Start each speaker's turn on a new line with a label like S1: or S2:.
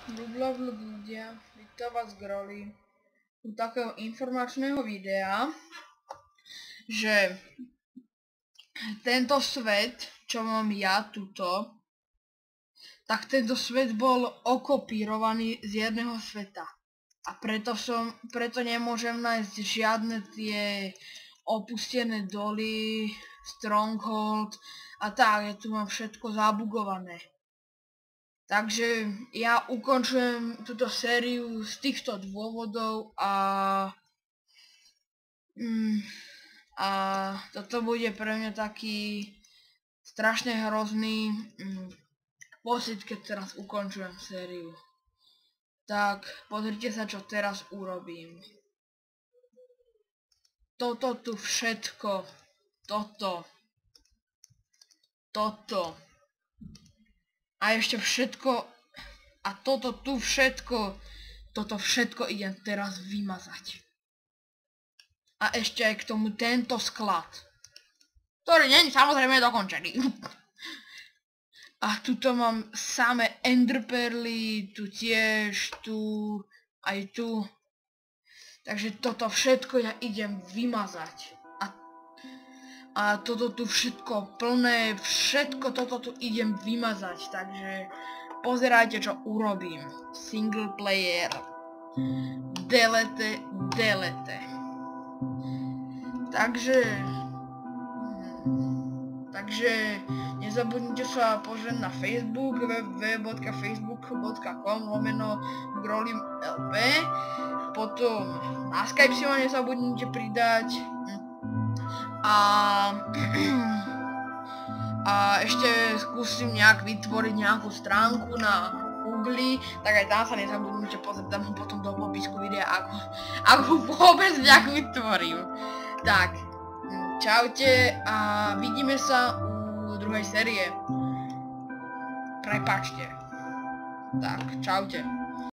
S1: Ľudia, vítam vás Groli u takého informačného videa, že tento svet, čo mám ja tuto, tak tento svet bol okopírovaný z jedného sveta. A preto nemôžem nájsť žiadne tie opustené doly, stronghold a tak, ja tu mám všetko zabugované. Takže ja ukončujem túto sériu z týchto dôvodov a toto bude pre mňa taký strašne hrozný pocit, keď teraz ukončujem sériu. Tak pozrite sa, čo teraz urobím. Toto tu všetko, toto. A ešte všetko, a toto všetko idem teraz vymazať. A ešte aj k tomu tento sklad, ktorý nie je samozrejme dokončený. A tuto mám samé enderperly, tu tiež, tu, aj tu. Takže toto všetko ja idem vymazať. A toto tu všetko plné, všetko toto tu idem vymazať, takže pozerajte, čo urobím. Single player. Delete. Takže nezabudnite sa pozrieť na Facebook, www.facebook.com/grollimlp. Potom na Skype si ma nezabudnite pridať. A ešte skúsim nejak vytvoriť nejakú stránku na Google, tak aj tam sa nezabudnite pozrieť, dám potom do popisku videa, ako vôbec nejak vytvorím. Tak, čaute a vidíme sa u druhej série. Prepáčte. Tak, čaute.